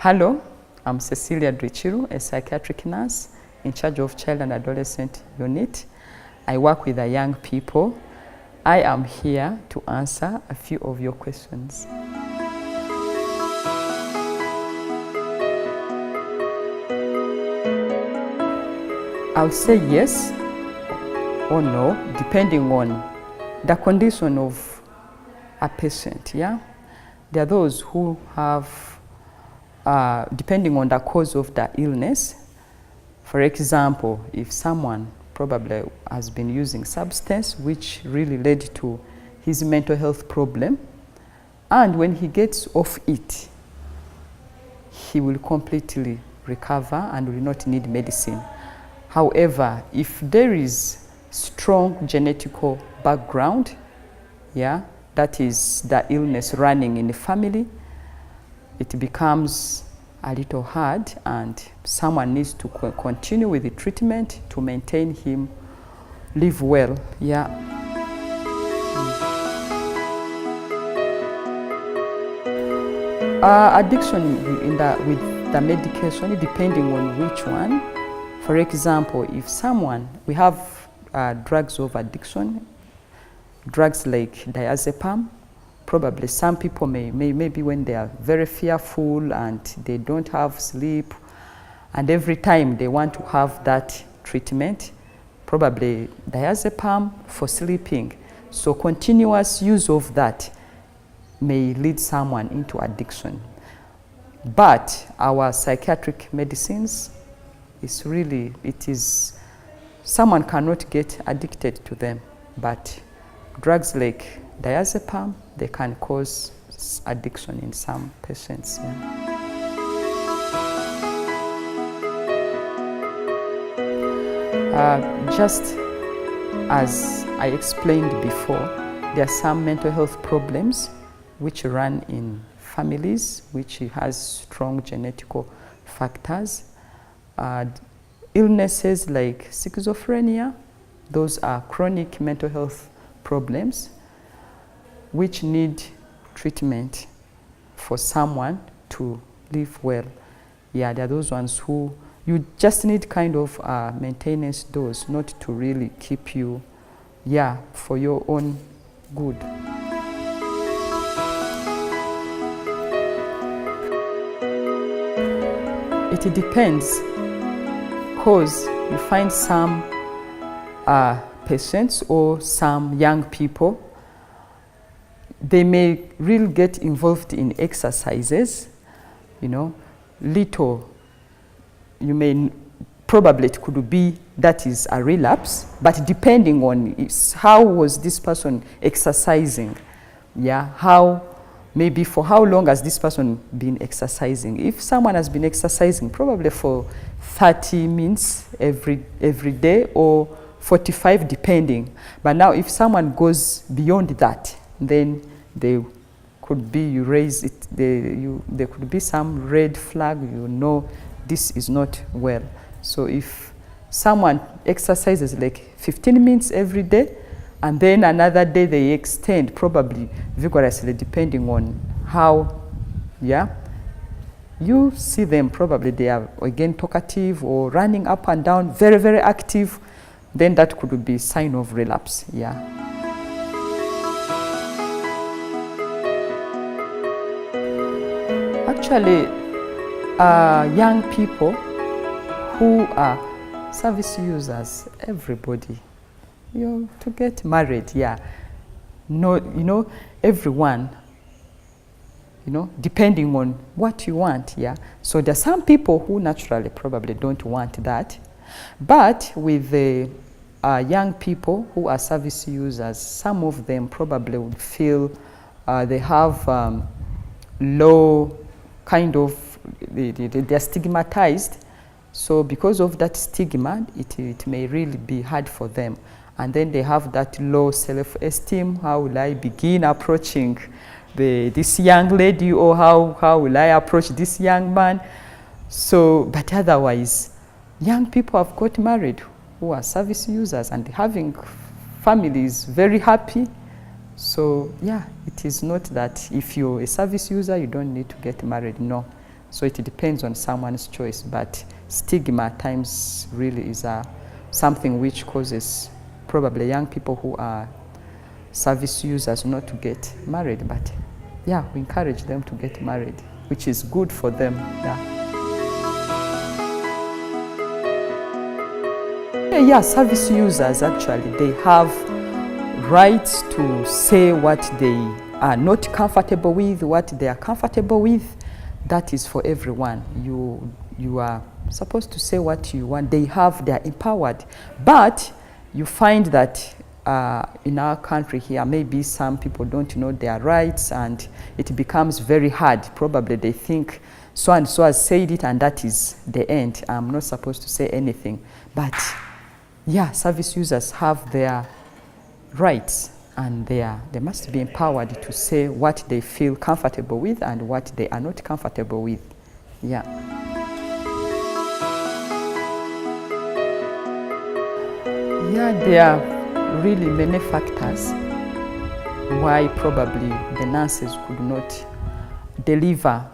Hello, I'm Cecilia Dracilu, a psychiatric nurse in charge of child and adolescent unit. I work with the young people. I am here to answer a few of your questions. I'll say yes or no, depending on the condition of a patient, yeah? There are those who have, depending on the cause of the illness, for example, if someone probably has been using substance which really led to his mental health problem, and when he gets off it, he will completely recover and will not need medicine. However, if there is strong genetical background, yeah, that is the illness running in the family, it becomes a little hard and someone needs to continue with the treatment to maintain him live well, yeah. Addiction with the medication, depending on which one. For example, if someone, we have drugs of addiction, drugs like diazepam. Probably some people maybe when they are very fearful and they don't have sleep, and every time they want to have that treatment, probably diazepam for sleeping. So continuous use of that may lead someone into addiction. But our psychiatric medicines, someone cannot get addicted to them, but drugs like diazepam, they can cause addiction in some patients. Yeah. Just as I explained before, there are some mental health problems which run in families, which has strong genetical factors. Illnesses like schizophrenia, those are chronic mental health problems which need treatment for someone to live well. Yeah, there are those ones who you just need kind of maintenance dose, not to really keep you, yeah, for your own good. It depends, because you find some patients or some young people, they may really get involved in exercises, you know, little, probably it could be that is a relapse, but depending on how was this person exercising, yeah, maybe for how long has this person been exercising. If someone has been exercising probably for 30 minutes every day or 45 depending, but now if someone goes beyond that, then there could be, there could be some red flag, you know, this is not well. So if someone exercises like 15 minutes every day, and then another day they extend probably vigorously depending on how, yeah, you see them probably they are again talkative or running up and down, very, very active, then that could be sign of relapse, yeah. Actually, young people who are service users, everybody, to get married, yeah. No, everyone, depending on what you want, yeah. So there are some people who naturally probably don't want that, but with the young people who are service users, some of them probably would feel they have low kind of, they're stigmatized. So because of that stigma, it may really be hard for them. And then they have that low self-esteem. How will I begin approaching this young lady, or how will I approach this young man? So, but otherwise, young people have got married who are service users and having families very happy. So yeah, it is not that if you're a service user, you don't need to get married. No, So it depends on someone's choice, but stigma at times really is something which causes probably young people who are service users not to get married. But yeah, we encourage them to get married, which is good for them. Yeah, service users actually, they have rights to say what they are not comfortable with, what they are comfortable with. That is for everyone. You are supposed to say what you want. They are empowered. But you find that in our country here, maybe some people don't know their rights, and it becomes very hard. Probably they think so and so has said it, and that is the end. I'm not supposed to say anything. But yeah, service users have their rights, and they must be empowered to say what they feel comfortable with and what they are not comfortable with. Yeah. Yeah, there are really many factors why probably the nurses could not deliver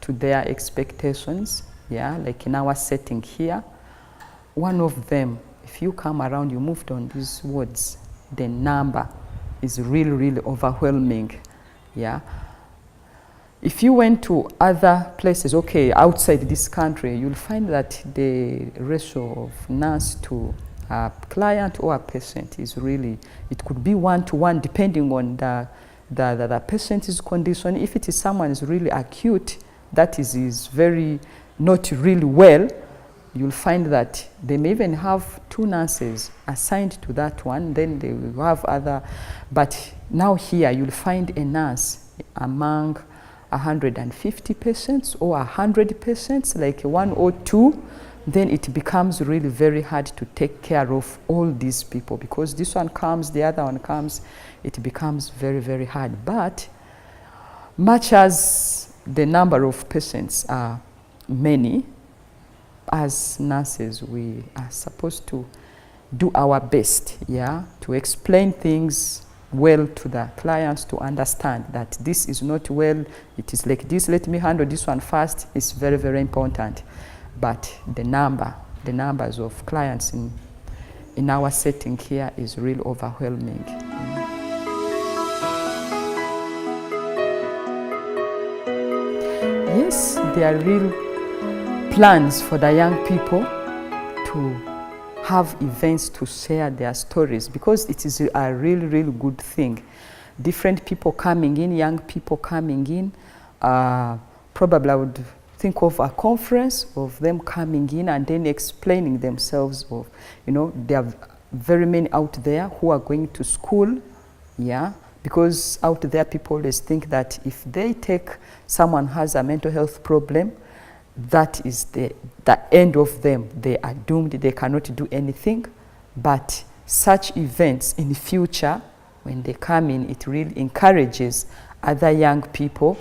to their expectations. Yeah, like in our setting here, one of them, if you come around, you moved on these wards, the number is really, really overwhelming. Yeah. If you went to other places, okay, outside this country, you'll find that the ratio of nurse to a client or a patient is really, it could be 1-to-1 depending on the patient's condition. If it is someone is really acute, that is very not really well, you'll find that they may even have 2 nurses assigned to that one, then they will have other. But now here you'll find a nurse among 150 patients or 100 patients, like 1 or 2, then it becomes really very hard to take care of all these people, because this one comes, the other one comes, it becomes very, very hard. But much as the number of patients are many, as nurses, we are supposed to do our best, yeah, to explain things well to the clients, to understand that this is not well, it is like this, let me handle this one first. It's very, very important. But the numbers of clients in our setting here is really overwhelming. Yes, there are real plans for the young people to have events to share their stories, because it is a really, really good thing. Different people coming in, young people coming in. Probably I would think of a conference of them coming in and then explaining themselves. Of, you know, there are very many out there who are going to school, yeah, because out there people always think that if they take someone has a mental health problem, that is the end of them. They are doomed, they cannot do anything. But such events in the future, when they come in, it really encourages other young people,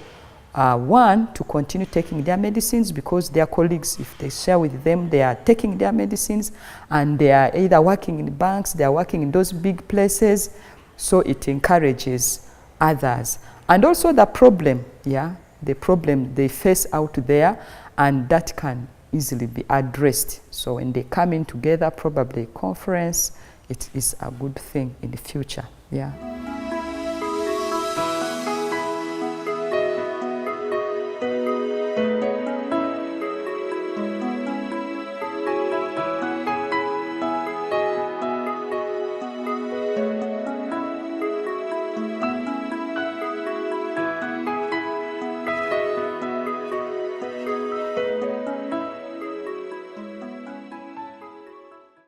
one, to continue taking their medicines, because their colleagues, if they share with them, they are taking their medicines, and they are either working in banks, they are working in those big places, so it encourages others. And also the problem, yeah, the problem they face out there, and that can easily be addressed. So when they come in together, probably a conference, it is a good thing in the future. Yeah.